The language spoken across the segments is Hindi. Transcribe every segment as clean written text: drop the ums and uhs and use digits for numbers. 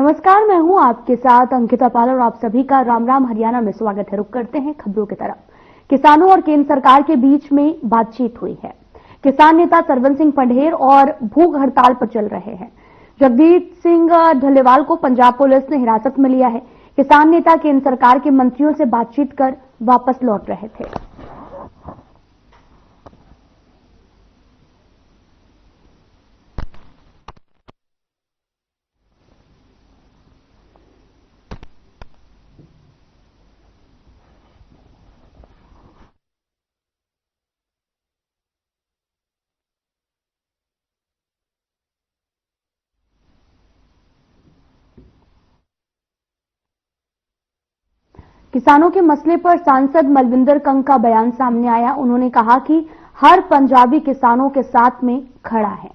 नमस्कार, मैं हूं आपके साथ अंकिता पाल और आप सभी का राम राम हरियाणा में स्वागत है। रुक करते हैं खबरों की तरफ। किसानों और केंद्र सरकार के बीच में बातचीत हुई है। किसान नेता सरवन सिंह पंढेर और भूख हड़ताल पर चल रहे हैं। जगदीप सिंह ढलेवाल को पंजाब पुलिस ने हिरासत में लिया है। किसान नेता केंद्र सरकार के मंत्रियों से बातचीत कर वापस लौट रहे थे। किसानों के मसले पर सांसद मलविंदर कंग का बयान सामने आया। उन्होंने कहा कि हर पंजाबी किसानों के साथ में खड़ा है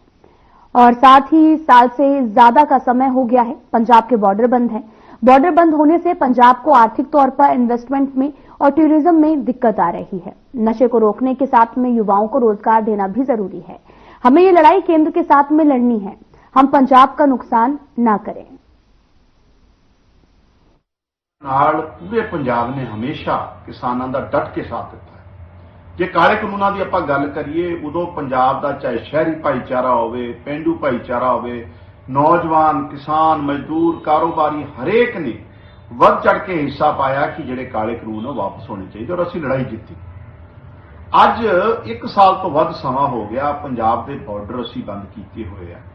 और साथ ही साल से ज्यादा का समय हो गया है पंजाब के बॉर्डर बंद है। बॉर्डर बंद होने से पंजाब को आर्थिक तौर पर इन्वेस्टमेंट में और टूरिज्म में दिक्कत आ रही है। नशे को रोकने के साथ में युवाओं को रोजगार देना भी जरूरी है। हमें ये लड़ाई केंद्र के साथ में लड़नी है। हम पंजाब का नुकसान ना करें। पूरे पंजाब ने हमेशा किसानों का डट के साथ दिता है। जे काले कानूनों की आप गल करिए उदों पंजाब का चाहे शहरी भाईचारा होवे, पेंडू भाईचारा होवे, नौजवान, किसान, मजदूर, कारोबारी हरेक ने वध चढ़ के हिस्सा पाया कि जिहड़े काले कानून वापस होने चाहिए और असीं लड़ाई जीती। अज 1 साल तो वध समा हो गया पंजाब के बॉर्डर असीं बंद किए हुए हैं।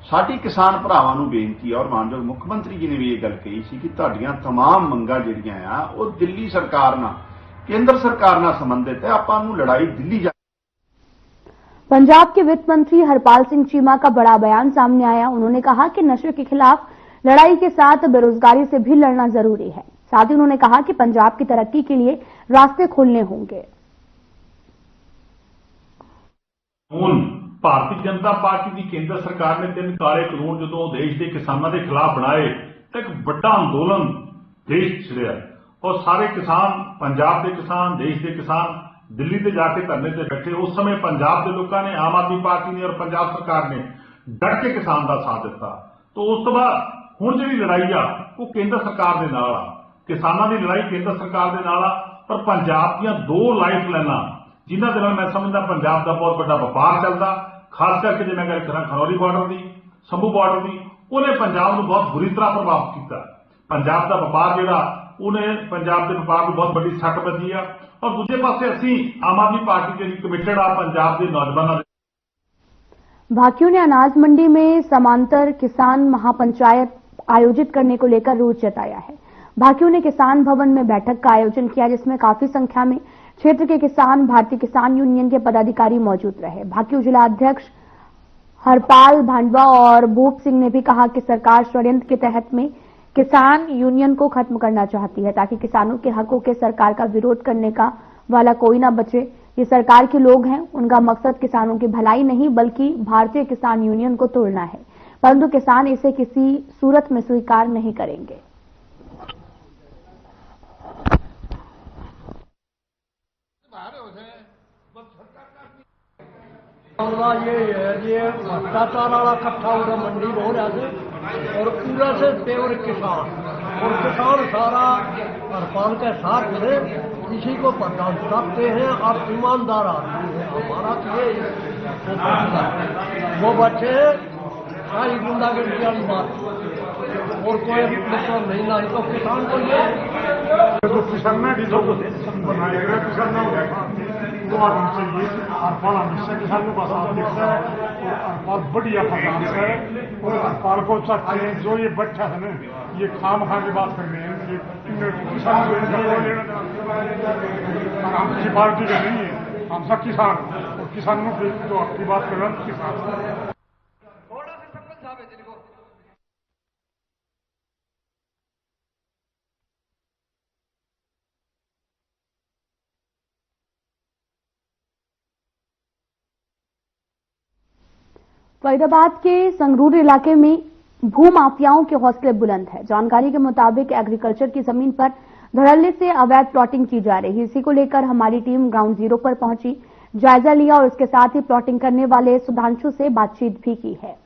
साडी किसान भरावां नूं बेनती है और मानयोग मुख मंत्री जी ने भी ये गल कही सी कि तुहाडीआं तमाम मंगां जिहड़ियां आ वो दिल्ली सरकार नाल, केंद्र सरकार नाल संबंधित है। आपां नूं लड़ाई दिल्ली जा। पंजाब के वित्त मंत्री हरपाल सिंह चीमा का बड़ा बयान सामने आया। उन्होंने कहा कि नशे के खिलाफ लड़ाई के साथ बेरोजगारी से भी लड़ना जरूरी है। साथ ही उन्होंने कहा कि पंजाब की तरक्की के लिए रास्ते खोलने होंगे। भारतीय जनता पार्टी की केंद्र सरकार ने 3 काले कानून जो देश के किसानों के खिलाफ बनाए तो एक बड़ा अंदोलन देश छिड़िया और सारे किसान, पंजाब के किसान, देश के किसान दिल्ली से जाके धरने से बैठे। उस समय पंजाब के लोगों ने, आम आदमी पार्टी ने और पंजाब सरकार ने डट के किसान का साथ दिता। तो उस तो बाद हुण जिहड़ी लड़ाई आ वो केंद्र सरकार के नाल आ, किसानों की लड़ाई केंद्र सरकार के नाल आ। पर पंजाब दी 2 लाइफ लाइनां जिन्हां दे नाल मैं समझदा पंजाब का बहुत बड़ा व्यापार चलदा, खास करके जो मैं गल करा खनौरी बॉर्डर की, संभू बॉर्डर की, उन्हें पंजाब को बहुत बुरी तरह प्रभावित किया। पंजाब का व्यापार जिहड़ा उन्हें पंजाब के व्यापार को बहुत बड़ी सट बजी है। और दूजे पासे असीं आम आदमी पार्टी जी कमिटेड आ पंजाब के नौजवानों। भाकियों ने अनाज मंडी में समांतर किसान महापंचायत आयोजित करने को लेकर रोष जताया है। भाकियों ने किसान भवन में बैठक का आयोजन किया जिसमें काफी संख्या में क्षेत्र के किसान, भारतीय किसान यूनियन के पदाधिकारी मौजूद रहे। भाकियू जिला अध्यक्ष हरपाल भांडवा और भूप सिंह ने भी कहा कि सरकार षड्यंत्र के तहत में किसान यूनियन को खत्म करना चाहती है ताकि किसानों के हकों के सरकार का विरोध करने का वाला कोई ना बचे। ये सरकार के लोग हैं, उनका मकसद किसानों की भलाई नहीं बल्कि भारतीय किसान यूनियन को तोड़ना है, परंतु किसान इसे किसी सूरत में स्वीकार नहीं करेंगे। ये भ्रष्टाचार वाला इकट्ठा उधर मंडी में हो रहा है और पूरा से तेवर किसान और किसान सारा हरपाल के साथ में किसी को बर्दाश्त करते हैं और ईमानदार आदमी है। हमारा ये वो बच्चे सारी गुंडागर्दी वाली बात और कोई मतलब नहीं लाई तो किसान को ये किसान बनाएगा किसान वो आदमी चाहिए। हरपाल हमेशा किसानों का साथ देता है और हरपाल बढ़िया प्रधान है और हरपाल को चाहते हैं जो ये बैठा है ना ये खाम खा की बात करने हैं। ये किसान को इनका कोई लेना और हम किसी पार्टी का नहीं है, हम सब किसान और किसानों की जो आपकी बात कर रहे हैं किसान। फरीदाबाद के संगरूर इलाके में भू माफियाओं के हौसले बुलंद है। जानकारी के मुताबिक एग्रीकल्चर की जमीन पर धड़ल्ले से अवैध प्लॉटिंग की जा रही है। इसी को लेकर हमारी टीम ग्राउंड जीरो पर पहुंची, जायजा लिया और इसके साथ ही प्लॉटिंग करने वाले सुधांशु से बातचीत भी की है।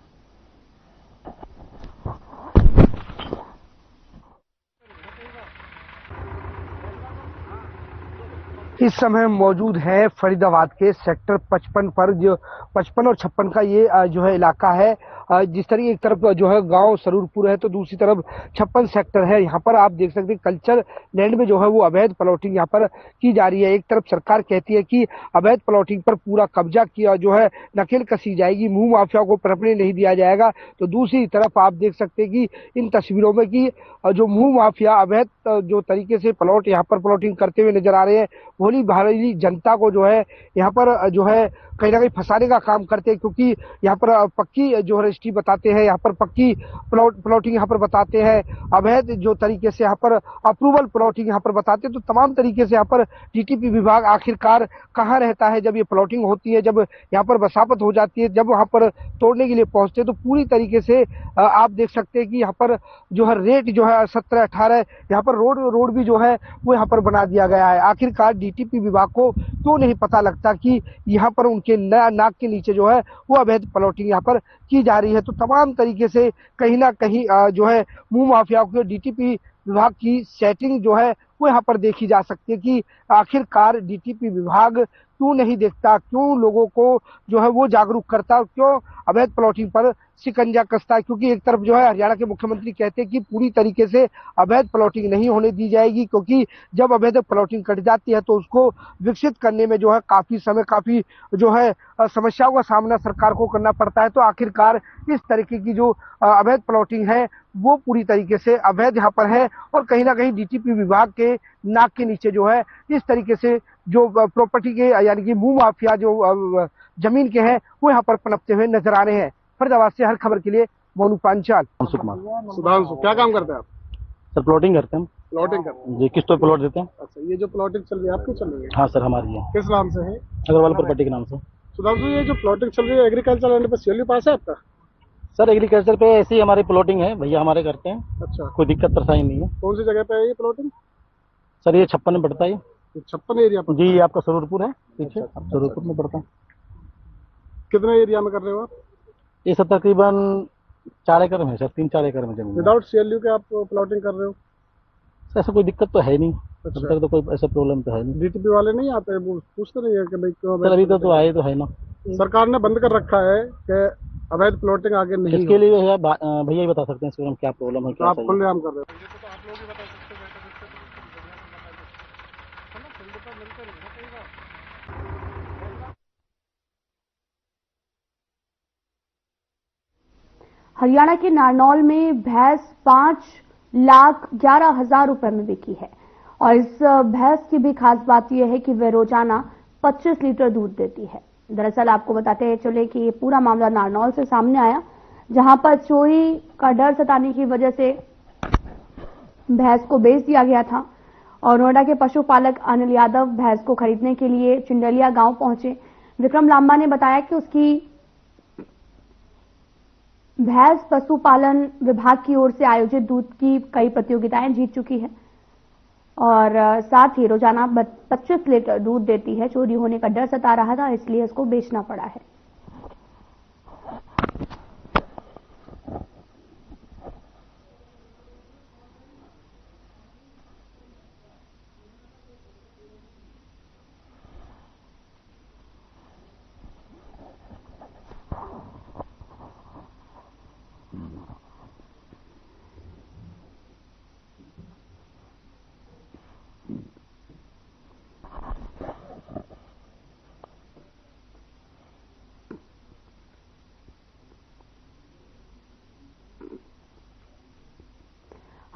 इस समय मौजूद है फरीदाबाद के सेक्टर 55 पर, जो 55 और 56 का ये जो है इलाका है। जिस तरह एक तरफ जो है गांव सरूरपुर है तो दूसरी तरफ 56 सेक्टर है। यहाँ पर आप देख सकते हैं कल्चर लैंड में जो है वो अवैध प्लॉटिंग यहाँ पर की जा रही है। एक तरफ सरकार कहती है कि अवैध प्लॉटिंग पर पूरा कब्जा किया जो है नकेल कसी जाएगी, मुंह माफिया को पनपने नहीं दिया जाएगा, तो दूसरी तरफ आप देख सकते हैं कि इन तस्वीरों में कि जो मुंह माफिया अवैध जो तरीके से प्लॉट यहाँ पर प्लॉटिंग करते हुए नजर आ रहे हैं, भोली भाली जनता को जो है यहाँ पर जो है कहीं ना कहीं फंसाने का काम करते हैं, क्योंकि यहाँ पर पक्की जो रजिस्ट्री बताते हैं, यहाँ पर पक्की प्लॉटिंग यहाँ पर बताते हैं, अवैध जो तरीके से यहाँ पर अप्रूवल प्लॉटिंग यहाँ पर बताते हैं। तो तमाम तरीके से यहाँ पर डीटीपी विभाग आखिरकार कहाँ रहता है जब ये प्लॉटिंग होती है, जब यहाँ पर बसावट हो जाती है, जब वहाँ पर तोड़ने के लिए पहुंचते हैं, तो पूरी तरीके से आप देख सकते हैं कि यहाँ पर जो है रेट जो है 17-18 यहाँ पर रोड भी जो है वो यहाँ पर बना दिया गया है। आखिरकार डीटीपी विभाग को क्यों नहीं पता लगता कि यहाँ पर उनके नाक के नीचे जो है वो अवैध प्लॉटिंग यहाँ पर की जा रही है। तो तमाम तरीके से कहीं ना कहीं जो है मुंह माफियाओं के डीटीपी विभाग की सेटिंग जो है वो यहाँ पर देखी जा सकती है कि आखिरकार डीटीपी विभाग क्यों नहीं देखता, क्यों लोगों को जो है वो जागरूक करता, क्यों अवैध प्लॉटिंग पर शिकंजा कसता है। क्योंकि एक तरफ जो है हरियाणा के मुख्यमंत्री कहते हैं कि पूरी तरीके से अवैध प्लॉटिंग नहीं होने दी जाएगी, क्योंकि जब अवैध प्लॉटिंग कट जाती है तो उसको विकसित करने में जो है काफी समय, काफी जो है समस्याओं का सामना सरकार को करना पड़ता है। तो आखिरकार इस तरीके की जो अवैध प्लॉटिंग है वो पूरी तरीके से अवैध यहाँ पर है, और कहीं ना कहीं डीटीपी विभाग के नाक के नीचे जो है इस तरीके से जो प्रॉपर्टी के यानी कि मुंह माफिया जो जमीन के हैं वो यहाँ पर पनपते हुए नजर आ रहे हैं। फरीदाबाद से हर खबर के लिए मोनू पांचाल। सुधांशु, क्या काम करते हैं आप? सर प्लॉटिंग करते हैं। प्लॉटिंग करते हैं जी, किस्त पे प्लॉट देते हैं। अच्छा, ये जो प्लॉटिंग चल रही है आपकी चल रही है? हाँ सर, हमारी है। किस नाम से है? अग्रवाल प्रॉपर्टी के नाम से। सुधांशु, ये जो प्लॉटिंग चल रही है एग्रीकल्चर लैंड पे सीएलयू पास है आपका? सर एग्रीकल्चर पे ऐसी हमारी प्लॉटिंग है, भैया हमारे करते हैं। अच्छा, कोई दिक्कत परेशानी नहीं है। कौन सी जगह पे है ये प्लॉटिंग? सर ये 56 में पड़ता है। 56 एरिया पर? जी, आपका सरूरपुर है पीछे। अच्छा, सरूरपुर में पड़ता है। कितने एरिया में कर रहे हो आप? ये सर तकरीबन 4 एकड़ में सर, 3-4 एकड़ में जमीन। विदाउट सीएलयू के आप प्लॉटिंग कर रहे हो? सर ऐसा कोई दिक्कत तो है नहीं। अच्छा। अब तक तो कोई ऐसा प्रॉब्लम तो है नहीं। डीटीपी वाले नहीं आते, वो पूछते नहीं है कि भाई क्यों? सर अभी तो आए तो है ना। सरकार ने बंद कर रखा है कि अवैध प्लॉटिंग आगे नहीं। इसके लिए भैया ही बता सकते हैं इसमें क्या प्रॉब्लम है, तो क्या आप सही है। खुलेआम कर रहे हो? हरियाणा के नारनौल में भैंस 5,11,000 रुपए में बिकी है, और इस भैंस की भी खास बात यह है कि वह रोजाना 25 लीटर दूध देती है। दरअसल आपको बताते चले कि ये पूरा मामला नारनौल से सामने आया, जहां पर चोरी का डर सताने की वजह से भैंस को बेच दिया गया था, और नोएडा के पशुपालक अनिल यादव भैंस को खरीदने के लिए चिंडलिया गांव पहुंचे। विक्रम लांबा ने बताया कि उसकी भैंस पशुपालन विभाग की ओर से आयोजित दूध की कई प्रतियोगिताएं जीत चुकी है, और साथ ही रोजाना 25 लीटर दूध देती है। चोरी होने का डर सता रहा था, इसलिए इसको बेचना पड़ा है।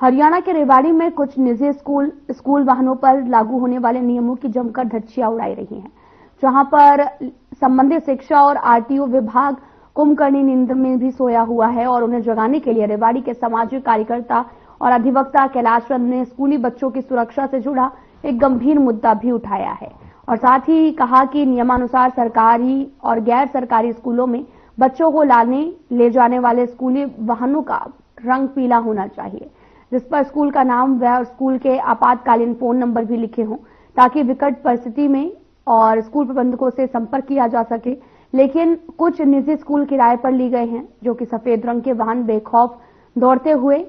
हरियाणा के रेवाड़ी में कुछ निजी स्कूल वाहनों पर लागू होने वाले नियमों की जमकर धज्जियां उड़ाई रही हैं, जहां पर संबंधित शिक्षा और आरटीओ विभाग कुंभकर्णी नींद में भी सोया हुआ है, और उन्हें जगाने के लिए रेवाड़ी के सामाजिक कार्यकर्ता और अधिवक्ता कैलाश चंद ने स्कूली बच्चों की सुरक्षा से जुड़ा एक गंभीर मुद्दा भी उठाया है, और साथ ही कहा कि नियमानुसार सरकारी और गैर सरकारी स्कूलों में बच्चों को ले जाने वाले स्कूली वाहनों का रंग पीला होना चाहिए, जिस पर स्कूल का नाम व स्कूल के आपातकालीन फोन नंबर भी लिखे हों, ताकि विकट परिस्थिति में और स्कूल प्रबंधकों से संपर्क किया जा सके। लेकिन कुछ निजी स्कूल किराए पर लिए गए हैं, जो कि सफेद रंग के वाहन बेखौफ दौड़ते हुए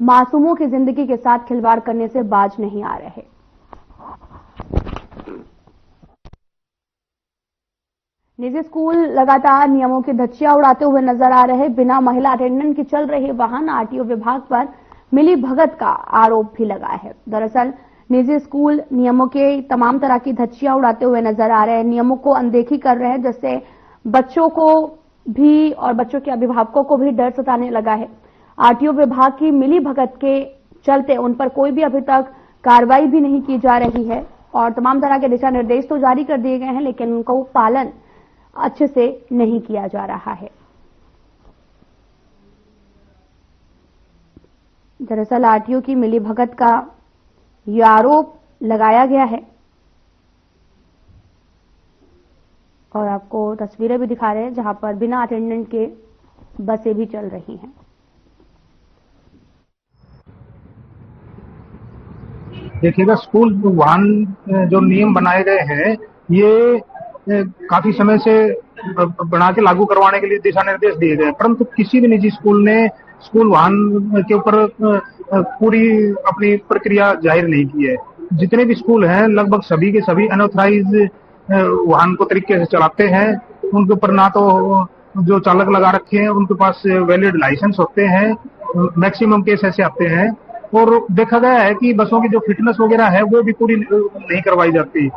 मासूमों की जिंदगी के साथ खिलवाड़ करने से बाज नहीं आ रहे। निजी स्कूल लगातार नियमों की धज्जियां उड़ाते हुए नजर आ रहे। बिना महिला अटेंडेंट के चल रहे वाहन आरटीओ विभाग पर मिली भगत का आरोप भी लगा है। दरअसल निजी स्कूल नियमों के तमाम तरह की धज्जियां उड़ाते हुए नजर आ रहे हैं, नियमों को अनदेखी कर रहे हैं, जिससे बच्चों को भी और बच्चों के अभिभावकों को भी डर सताने लगा है। आरटीओ विभाग की मिली भगत के चलते उन पर कोई भी अभी तक कार्रवाई भी नहीं की जा रही है और तमाम तरह के दिशा निर्देश तो जारी कर दिए गए हैं, लेकिन उनको पालन अच्छे से नहीं किया जा रहा है। दरअसल आरटीओ की मिली भगत का यह आरोप लगाया गया है और आपको तस्वीरें भी दिखा रहे हैं जहां पर बिना अटेंडेंट के बसें भी चल रही हैं। देखिएगा, स्कूल वाहन जो नियम बनाए गए हैं ये काफी समय से बना के लागू करवाने के लिए दिशा निर्देश दिए गए हैं, परंतु किसी भी निजी स्कूल ने स्कूल वाहन के ऊपर पूरी अपनी प्रक्रिया जाहिर नहीं की है। जितने भी स्कूल हैं लगभग सभी के सभी अनऑथराइज वाहन को तरीके से चलाते हैं। उनके ऊपर ना तो जो चालक लगा रखे हैं उनके पास वैलिड लाइसेंस होते हैं, मैक्सिमम केस ऐसे आते हैं। और देखा गया है कि बसों की जो फिटनेस वगैरह है वो भी पूरी नहीं करवाई जाती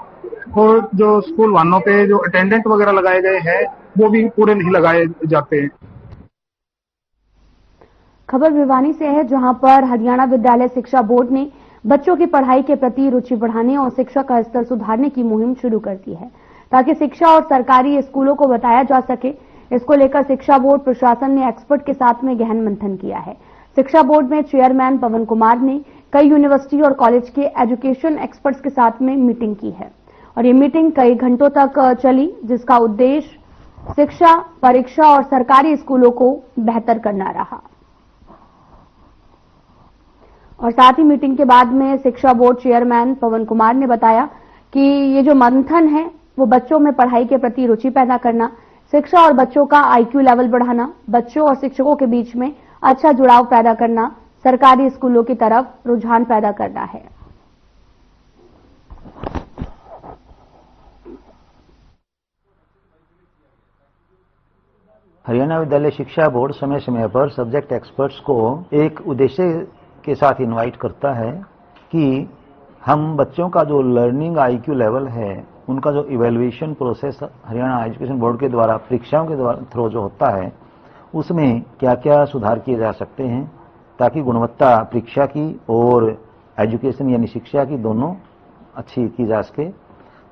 और जो स्कूल वाहनों पे जो अटेंडेंट वगैरह लगाए गए हैं वो भी पूरे नहीं लगाए जाते हैं। खबर भिवानी से है, जहां पर हरियाणा विद्यालय शिक्षा बोर्ड ने बच्चों की पढ़ाई के प्रति रुचि बढ़ाने और शिक्षा का स्तर सुधारने की मुहिम शुरू कर दी है, ताकि शिक्षा और सरकारी स्कूलों को बताया जा सके। इसको लेकर शिक्षा बोर्ड प्रशासन ने एक्सपर्ट के साथ में गहन मंथन किया है। शिक्षा बोर्ड में चेयरमैन पवन कुमार ने कई यूनिवर्सिटी और कॉलेज के एजुकेशन एक्सपर्ट्स के साथ में मीटिंग की है और ये मीटिंग कई घंटों तक चली, जिसका उद्देश्य शिक्षा, परीक्षा और सरकारी स्कूलों को बेहतर करना रहा। और साथ ही मीटिंग के बाद में शिक्षा बोर्ड चेयरमैन पवन कुमार ने बताया कि ये जो मंथन है वो बच्चों में पढ़ाई के प्रति रुचि पैदा करना, शिक्षा और बच्चों का आईक्यू लेवल बढ़ाना, बच्चों और शिक्षकों के बीच में अच्छा जुड़ाव पैदा करना, सरकारी स्कूलों की तरफ रुझान पैदा करना है। हरियाणा विद्यालय शिक्षा बोर्ड समय समय पर सब्जेक्ट एक्सपर्ट्स को एक उद्देश्य के साथ इनवाइट करता है कि हम बच्चों का जो लर्निंग आईक्यू लेवल है उनका जो evaluation process Haryana education board के द्वारा परीक्षाओं के द्वारा थ्रू जो होता है उसमें क्या क्या सुधार किए जा सकते हैं, ताकि गुणवत्ता परीक्षा की और एजुकेशन यानी शिक्षा की दोनों अच्छी की जा सके।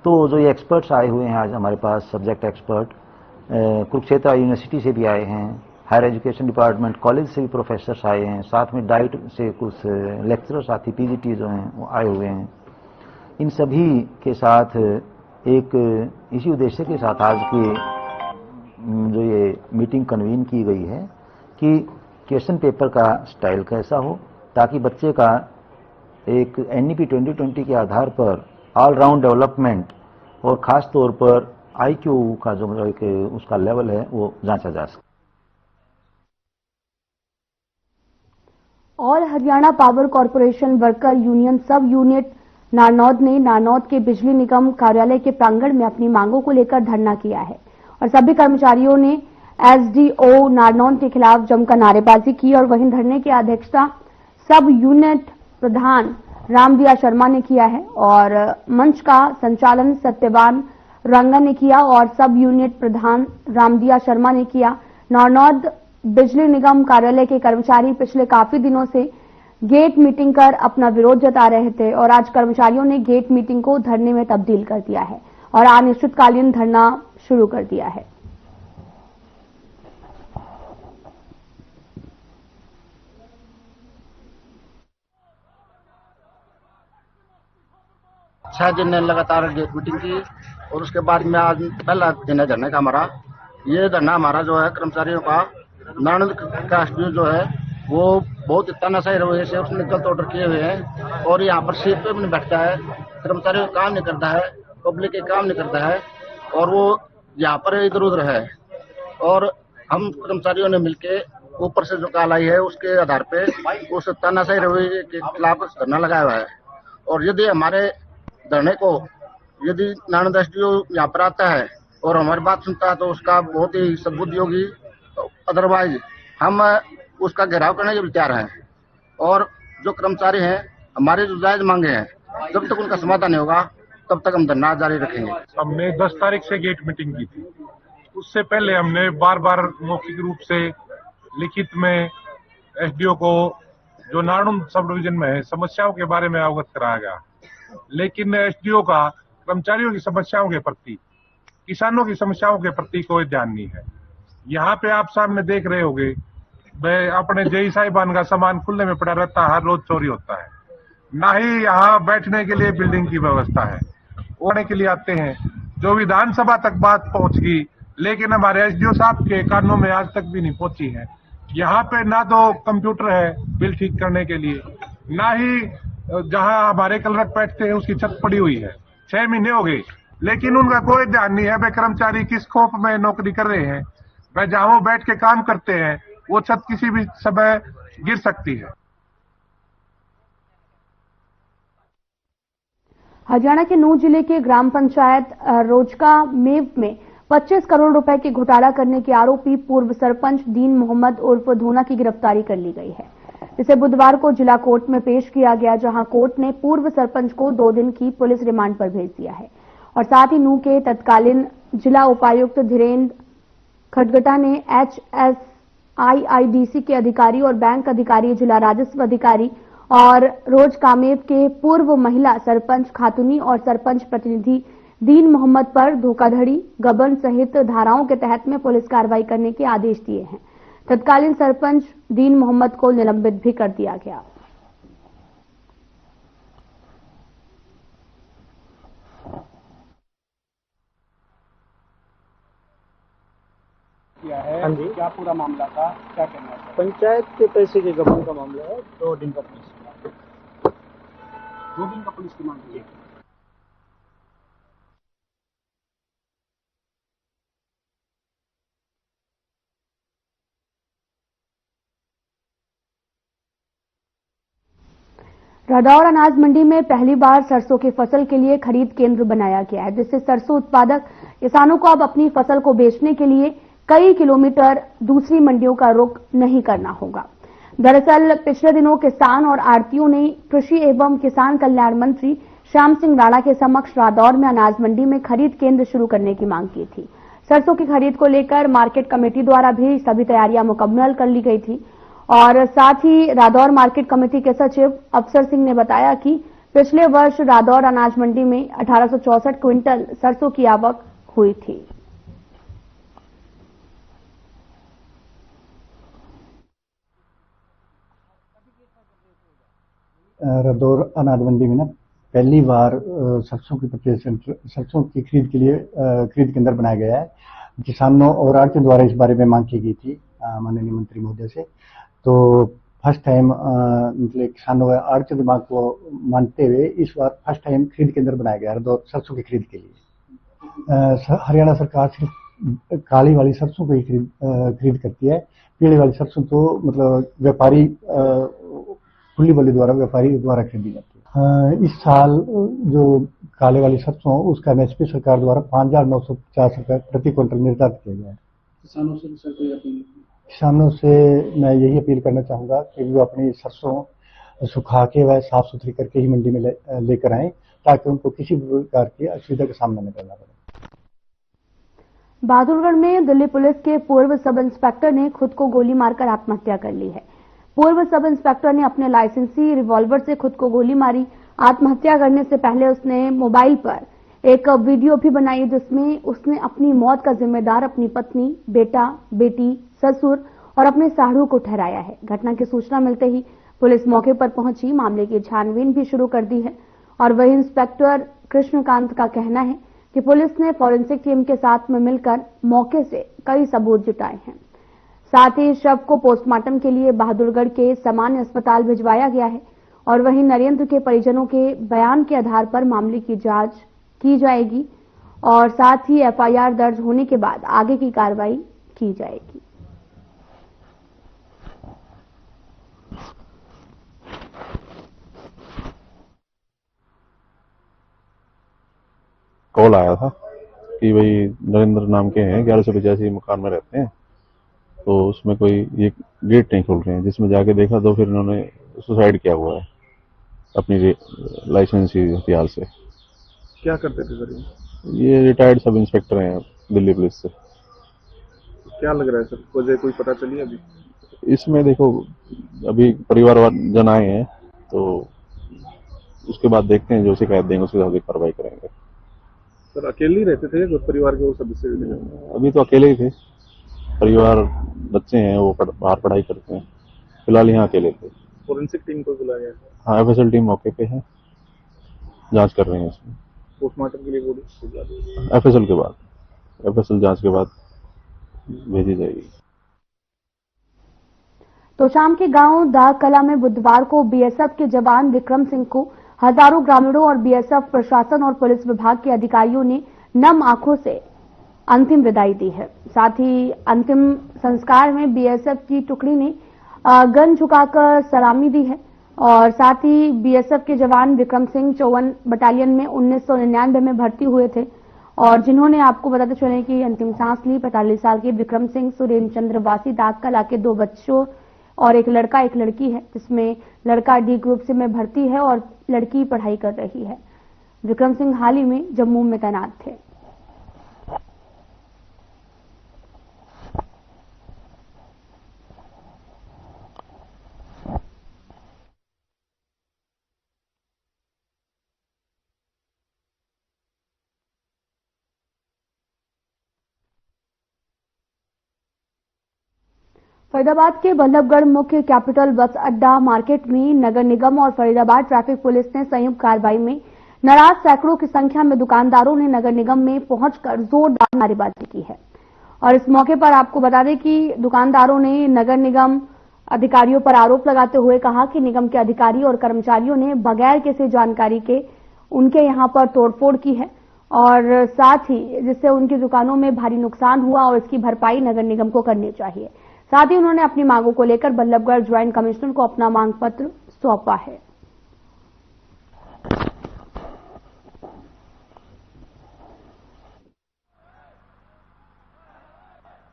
तो जो ये एक्सपर्ट्स आए हुए हैं आज हमारे पास, सब्जेक्ट एक्सपर्ट कुरुक्षेत्र यूनिवर्सिटी से भी आए हैं, हायर एजुकेशन डिपार्टमेंट कॉलेज से भी प्रोफेसर्स आए हैं, साथ में डाइट से कुछ लेक्चरर साथी पीजीटी जो हैं वो आए हुए हैं। इन सभी के साथ एक इसी उद्देश्य के साथ आज की जो ये मीटिंग कन्वीन की गई है कि क्वेश्चन पेपर का स्टाइल कैसा हो, ताकि बच्चे का एक एनईपी 2020 के आधार पर ऑलराउंड डेवलपमेंट और खास तौर पर आईक्यू का जो एक उसका लेवल है वो जांचा जा सके। All Haryana power corporation worker union सब यूनिट नारनौद ने नारनौद के बिजली निगम कार्यालय के प्रांगण में अपनी मांगों को लेकर धरना किया है और सभी कर्मचारियों ने एसडीओ नारनौद के खिलाफ जमकर नारेबाजी की और वहीं धरने की अध्यक्षता सब यूनिट प्रधान रामदिया शर्मा ने किया है और मंच का संचालन सत्यवान रंगा ने किया और सब यूनिट प्रधान रामदिया शर्मा ने किया। नारनौद बिजली निगम कार्यालय के कर्मचारी पिछले काफी दिनों से गेट मीटिंग कर अपना विरोध जता रहे थे और आज कर्मचारियों ने गेट मीटिंग को धरने में तब्दील कर दिया है और अनिश्चितकालीन धरना शुरू कर दिया है। छह दिन ने लगातार गेट मीटिंग की और उसके बाद में आज पहला दिन है धरने का हमारा। ये धरना हमारा जो है कर्मचारियों का नारनौद का एसडीओ जो है वो बहुत तानाशाही रवैये से उसने गलत ऑर्डर किए हुए हैं और यहाँ पर सीट पे भी नहीं बैठता है, कर्मचारियों का काम नहीं करता है, पब्लिक के काम नहीं करता है और वो यहाँ पर इधर उधर है। और हम कर्मचारियों ने मिलके ऊपर से जो कॉल आई है उसके आधार पे उस तानाशाही रवैये के खिलाफ धरना लगाया हुआ है। और यदि हमारे धरने को यदि नारनौद एसडीओ यहाँ पर आता है और हमारी बात सुनता है तो उसका बहुत ही सद्बुद्धि होगी। अदरवाइज हम उसका घेराव करने के लिए तैयार हैं। और जो कर्मचारी हैं, हमारे जो जायज मांगे हैं, जब तक उनका समाधान नहीं होगा तब तक हम धरना जारी रखेंगे। हमने 10 तारीख से गेट मीटिंग की थी। उससे पहले हमने बार बार मौखिक रूप से लिखित में एसडीओ को जो नारनूल सब डिवीजन में है समस्याओं के बारे में अवगत कराया गया, लेकिन एसडीओ का कर्मचारियों की समस्याओं के प्रति, किसानों की समस्याओं के प्रति कोई ध्यान नहीं है। यहाँ पे आप सामने देख रहे होंगे, अपने जेई साहिबान का सामान खुले में पड़ा रहता है, हर रोज चोरी होता है। ना ही यहाँ बैठने के लिए बिल्डिंग की व्यवस्था है, ओढ़ने के लिए आते हैं। जो विधानसभा तक बात पहुंच गई, लेकिन हमारे एसडीओ साहब के कानों में आज तक भी नहीं पहुंची है। यहाँ पे ना तो कंप्यूटर है बिल ठीक करने के लिए, ना ही जहाँ हमारे कलरक बैठते हैं उसकी छत पड़ी हुई है। 6 महीने हो गए, लेकिन उनका कोई ध्यान नहीं है। वे कर्मचारी किस खौफ में नौकरी कर रहे हैं, वे जहाँ वो बैठ के काम करते हैं वो छत किसी भी समय गिर सकती है। हरियाणा के नूंह जिले के ग्राम पंचायत रोजका मेव में 25 करोड़ रुपए के घोटाला करने के आरोपी पूर्व सरपंच दीन मोहम्मद उर्फ धोना की गिरफ्तारी कर ली गई है। इसे बुधवार को जिला कोर्ट में पेश किया गया, जहां कोर्ट ने पूर्व सरपंच को 2 दिन की पुलिस रिमांड पर भेज दिया है। और साथ ही नूंह के तत्कालीन जिला उपायुक्त धीरेन्द्र खटगटा ने HSIIDC के अधिकारी और बैंक अधिकारी, जिला राजस्व अधिकारी और रोज कामेव के पूर्व महिला सरपंच खातूनी और सरपंच प्रतिनिधि दीन मोहम्मद पर धोखाधड़ी, गबन सहित धाराओं के तहत में पुलिस कार्रवाई करने के आदेश दिए हैं। तत्कालीन सरपंच दीन मोहम्मद को निलंबित भी कर दिया गया। हाँ जी, क्या पूरा मामला था, क्या कहना है? पंचायत के पैसे के गबन का मामला है। 2 दिन का पुलिस रिमांड। 2 दिन का पुलिस रिमांड है। रादौर अनाज मंडी में पहली बार सरसों की फसल के लिए खरीद केंद्र बनाया गया है, जिससे सरसों उत्पादक किसानों को अब अपनी फसल को बेचने के लिए कई किलोमीटर दूसरी मंडियों का रुख नहीं करना होगा। दरअसल पिछले दिनों किसान और आढ़तियों ने कृषि एवं किसान कल्याण मंत्री श्याम सिंह राणा के समक्ष रादौर में अनाज मंडी में खरीद केंद्र शुरू करने की मांग की थी। सरसों की खरीद को लेकर मार्केट कमेटी द्वारा भी सभी तैयारियां मुकम्मल कर ली गई थी। और साथ ही रादौर मार्केट कमेटी के सचिव अफसर सिंह ने बताया कि पिछले वर्ष रादौर अनाज मंडी में 1864 क्विंटल सरसों की आवक हुई थी। रादौर अनाज मंडी में ना पहली बार सरसों की खरीद के लिए खरीद केंद्र बनाया गया है। किसानों और आढ़तियों द्वारा इस बारे में मांग की गई थी माननीय मंत्री महोदय से। तो फर्स्ट टाइम मतलब किसानों और आढ़तियों की मांग को मानते हुए इस बार फर्स्ट टाइम खरीद केंद्र बनाया गया रादौर सरसों की खरीद के लिए। हरियाणा सरकार सिर्फ काली वाली सरसों को ही खरीद करती है। पीली वाली सरसों तो मतलब व्यापारी खुली वाली व्यापारी द्वारा खरीदी जाती है। इस साल जो काले वाली सरसों उसका एमएसपी सरकार द्वारा 5,950 रुपए प्रति क्विंटल निर्धारित किया गया है। किसानों से मैं यही अपील करना चाहूंगा कि वो अपनी सरसों सुखा के व साफ सुथरी करके ही मंडी में लेकर आएं, ताकि उनको किसी भी प्रकार की असुविधा का सामना न करना पड़े। बहादुरगढ़ में दिल्ली पुलिस के पूर्व सब इंस्पेक्टर ने खुद को गोली मारकर आत्महत्या कर ली है। पूर्व सब इंस्पेक्टर ने अपने लाइसेंसी रिवॉल्वर से खुद को गोली मारी। आत्महत्या करने से पहले उसने मोबाइल पर एक वीडियो भी बनाई, जिसमें उसने अपनी मौत का जिम्मेदार अपनी पत्नी, बेटा, बेटी, ससुर और अपने साढ़ू को ठहराया है। घटना की सूचना मिलते ही पुलिस मौके पर पहुंची, मामले की छानबीन भी शुरू कर दी है। और वही इंस्पेक्टर कृष्णकांत का कहना है कि पुलिस ने फॉरेंसिक टीम के साथ में मिलकर मौके से कई सबूत जुटाए हैं। साथ ही शव को पोस्टमार्टम के लिए बहादुरगढ़ के सामान्य अस्पताल भिजवाया गया है। और वहीं नरेंद्र के परिजनों के बयान के आधार पर मामले की जांच की जाएगी और साथ ही एफआईआर दर्ज होने के बाद आगे की कार्रवाई की जाएगी। कॉल आया था व्यक्ति भाई नरेंद्र नाम के हैं, 1185 मकान में रहते हैं, तो उसमें कोई ये गेट नहीं खोल रहे हैं, जिसमें जाके देखा तो फिर इन्होंने सुसाइड किया हुआ है अपनी लाइसेंसी हथियार से। क्या करते थे सर ये रिटायर्ड सब इंस्पेक्टर हैं दिल्ली पुलिस से। क्या लग रहा है सर, वजह कोई पता चली अभी? इसमें देखो अभी परिवार जन आए हैं, तो उसके बाद देखते हैं, जो शिकायत देंगे उसके हिसाब से कार्रवाई करेंगे। सर अकेले ही रहते थे, परिवार के वो सदस्य भी नहीं? अभी तो अकेले ही थे, परिवार बच्चे हैं वो बाहर पढ़ाई करते हैं, फिलहाल यहाँ अकेले थे। फोरेंसिक टीम को बुलाया है? हाँ, FSL टीम मौके पे है, जांच कर रहे हैं इसमें। पोस्टमार्टम के लिए बॉडी FSL के बाद, FSL जांच के बाद भेजी जाएगी। तो शाम के गांव दागकला में बुधवार को BSF के जवान विक्रम सिंह को हजारों ग्रामीणों और BSF प्रशासन और पुलिस विभाग के अधिकारियों ने नम आंखों से अंतिम विदाई दी है। साथ ही अंतिम संस्कार में BSF की टुकड़ी ने गन झुकाकर सलामी दी है और साथ ही BSF के जवान विक्रम सिंह 54 बटालियन में 1999 में भर्ती हुए थे और जिन्होंने आपको बताते चले कि अंतिम सांस ली। 45 साल के विक्रम सिंह सुरेंद्र चंद्र वासी दागकला के 2 बच्चों और एक लड़का एक लड़की है, जिसमें लड़का D ग्रुप से में भर्ती है और लड़की पढ़ाई कर रही है। विक्रम सिंह हाल ही में जम्मू में तैनात थे। फरीदाबाद के बल्लभगढ़ मुख्य कैपिटल बस अड्डा मार्केट में नगर निगम और फरीदाबाद ट्रैफिक पुलिस ने संयुक्त कार्रवाई में नाराज सैकड़ों की संख्या में दुकानदारों ने नगर निगम में पहुंचकर जोरदार नारेबाजी की है। और इस मौके पर आपको बता दें कि दुकानदारों ने नगर निगम अधिकारियों पर आरोप लगाते हुए कहा कि निगम के अधिकारी और कर्मचारियों ने बगैर किसी जानकारी के उनके यहां पर तोड़फोड़ की है और साथ ही जिससे उनकी दुकानों में भारी नुकसान हुआ और इसकी भरपाई नगर निगम को करनी चाहिए। साथ ही उन्होंने अपनी मांगों को लेकर बल्लभगढ़ ज्वाइंट कमिश्नर को अपना मांग पत्र सौंपा है।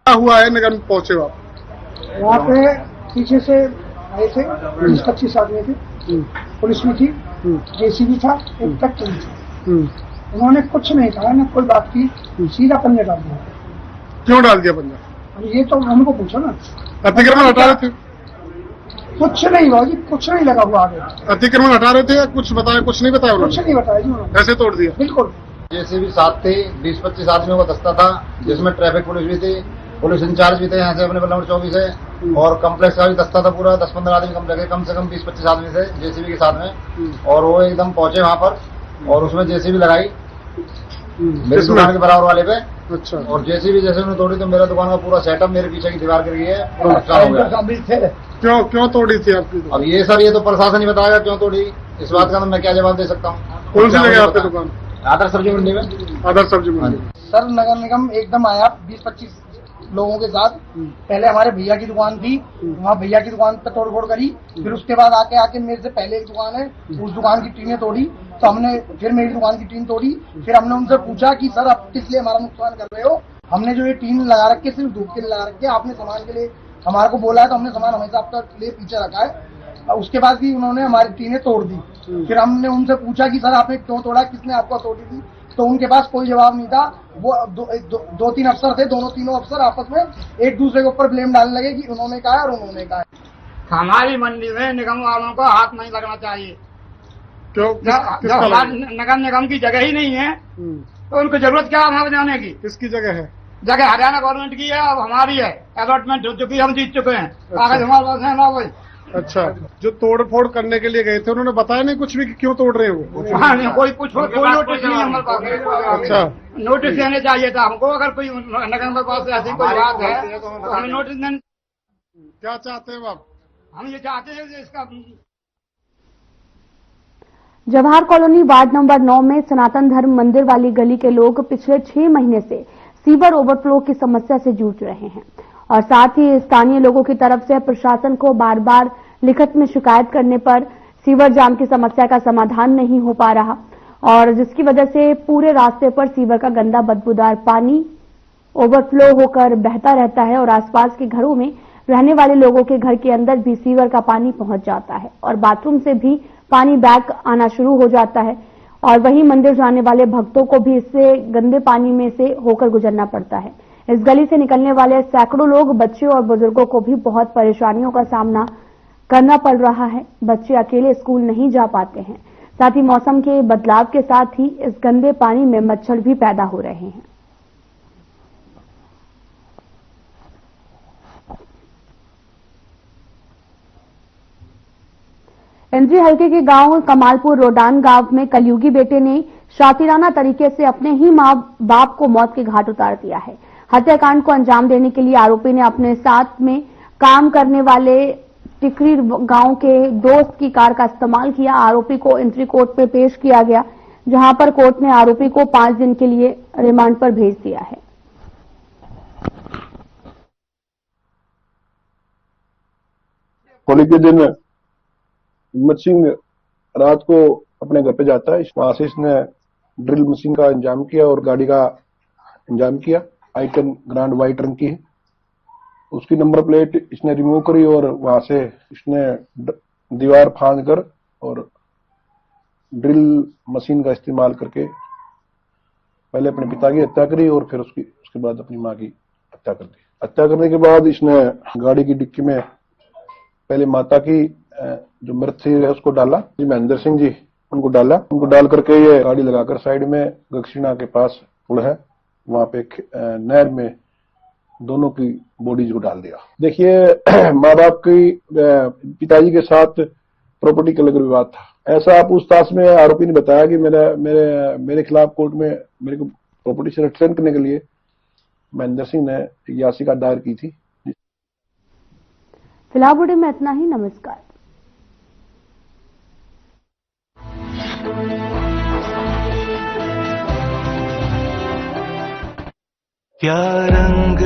हुआ है नगर में पहुंचे वहाँ पे पीछे से आए थे 20-25 आदमी थे, पुलिस में थी, JCB था, एक ट्रैक्टर थी। उन्होंने कुछ नहीं कहा, ना कोई बात की, सीधा पन्ने डाल दिया। क्यों डाल दिया पन्ना? ये तो हमको पूछो ना। अतिक्रमण हटा रहे थे? कुछ नहीं हुआ जी, कुछ नहीं लगा हुआ आगे। अतिक्रमण हटा रहे थे या कुछ बताया? कुछ नहीं बताया उन्होंने? कुछ नहीं बताया जी उन्होंने। ऐसे तोड़ दिया? बिल्कुल। JCB साथ थे, 20-25 आदमियों का दस्ता था, जिसमें ट्रैफिक पुलिस भी थी, पुलिस इंचार्ज भी थे यहाँ से अपने नंबर 24 है और कम्प्लेक्स का भी दस्ता था पूरा। 10-15 आदमी कम से कम 20-25 आदमी थे JCB के साथ में। और वो एकदम पहुंचे वहाँ पर और उसमें JCB लगाई मेरी दुकान के बराबर वाले पे। अच्छा। और JCB जैसे उन्होंने तोड़ी तो मेरा दुकान का पूरा सेटअप मेरे पीछे की दीवार गिर गई है, नुकसान हो गया। क्यों तोड़ी थी आपकी? अब ये सर ये तो प्रशासन ही बताएगा क्यों तोड़ी। इस बात का तो मैं क्या जवाब दे सकता हूँ। कौन सी जगह आपकी दुकान? आदर्श सब्जी मंडी में। आदर्श सब्जी मंडी। सर नगर निगम एकदम आया 20-25 लोगों के साथ। पहले हमारे भैया की दुकान थी, वहाँ भैया की दुकान पर तोड़फोड़ करी, फिर उसके बाद आके मेरे से पहले एक दुकान है, उस दुकान की टीनें तोड़ी, तो हमने फिर मेरी दुकान की टीन तोड़ी। फिर हमने उनसे पूछा कि सर आप किस लिए हमारा नुकसान कर रहे हो? हमने जो ये टीन लगा रखी है सिर्फ धूप के लिए लगा रखी है, आपने सामान के लिए हमारे को बोला है तो हमने सामान हमेशा आपका लिए पीछे रखा है। उसके बाद भी उन्होंने हमारी टीनें तोड़ दी। फिर हमने उनसे पूछा कि सर आपने क्यों तोड़ा, किसने आपको तोड़ी थी? तो उनके पास कोई जवाब नहीं था। वो 2-3 अफसर थे, तीनों अफसर आपस में एक दूसरे के ऊपर ब्लेम डालने लगे कि उन्होंने कहा और उन्होंने कहा। हमारी मंडी में निगम वालों को हाथ नहीं लगना चाहिए। क्यों? जब हमारी नगर निगम की जगह ही नहीं है तो उनको जरूरत क्या वहाँ जाने की? किसकी जगह है? जगह हरियाणा गवर्नमेंट की है, अब हमारी है। अलॉटमेंट हो चुकी है, हम जीत चुके हैं। कागज हमारे पास है ना वही। अच्छा, जो तोड़ फोड़ करने के लिए गए थे उन्होंने बताया नहीं कुछ भी कि क्यों तोड़ रहे हो? हाँ, नहीं, कोई नोटिस नहीं हमारे पास। अच्छा, नोटिस देने चाहिए था हमको। अगर कोई नगर के पास ऐसी कोई बात है तो हमें नोटिस देने। क्या चाहते हैं आप? हम ये चाहते हैं कि इसका जवाहर कॉलोनी वार्ड नंबर 9 में सनातन धर्म मंदिर वाली गली के लोग पिछले 6 महीने से सीवर ओवरफ्लो की समस्या से जूझ रहे हैं और साथ ही स्थानीय लोगों की तरफ से प्रशासन को बार बार लिखित में शिकायत करने पर सीवर जाम की समस्या का समाधान नहीं हो पा रहा। और जिसकी वजह से पूरे रास्ते पर सीवर का गंदा बदबूदार पानी ओवरफ्लो होकर बहता रहता है और आसपास के घरों में रहने वाले लोगों के घर के अंदर भी सीवर का पानी पहुंच जाता है और बाथरूम से भी पानी बैक आना शुरू हो जाता है और वहीं मंदिर जाने वाले भक्तों को भी इससे गंदे पानी में से होकर गुजरना पड़ता है। इस गली से निकलने वाले सैकड़ों लोग, बच्चे और बुजुर्गों को भी बहुत परेशानियों का सामना करना पड़ रहा है। बच्चे अकेले स्कूल नहीं जा पाते हैं, साथ ही मौसम के बदलाव के साथ ही इस गंदे पानी में मच्छर भी पैदा हो रहे हैं। इंद्री हल्के के गांव कमालपुर रोडान गांव में कलयुगी बेटे ने शातिराना तरीके से अपने ही मां बाप को मौत के घाट उतार दिया है। हत्याकांड को अंजाम देने के लिए आरोपी ने अपने साथ में काम करने वाले टिकरी गांव के दोस्त की कार का इस्तेमाल किया। आरोपी को इंद्री कोर्ट में पेश किया गया, जहां पर कोर्ट ने आरोपी को 5 दिन के लिए रिमांड पर भेज दिया है। होली के दिन मशीन रात को अपने घर पे जाता है। वहां से इसने ड्रिल मशीन का इंतजाम किया और गाड़ी का इंतजाम किया। आई-10 ग्रांड व्हाइट रंग की है। उसकी नंबर प्लेट इसने रिमूव करी और वहां से इसने दीवार फांद कर और ड्रिल मशीन का इस्तेमाल करके पहले अपने पिता की हत्या करी और फिर उसके बाद अपनी मां की हत्या कर दी। हत्या करने के बाद इसने गाड़ी की डिक्की में पहले माता की जो मृत शरीर है उसको डाला, महेंद्र सिंह जी उनको डाला। उनको डाल करके ये गाड़ी लगाकर साइड में गगसीना के पास पुल है, वहां पे नहर में दोनों की बॉडीज को डाल दिया। देखिए, माँ बाप की पिताजी के साथ प्रॉपर्टी का लेकर विवाद था। ऐसा पूछताछ में आरोपी ने बताया कि मेरे खिलाफ कोर्ट में मेरे को प्रॉपर्टी से रिटर्न करने के लिए महेंद्र सिंह ने याचिका दायर की थी। फिलहाल बुलेटिन में इतना ही। नमस्कार। क्या रंग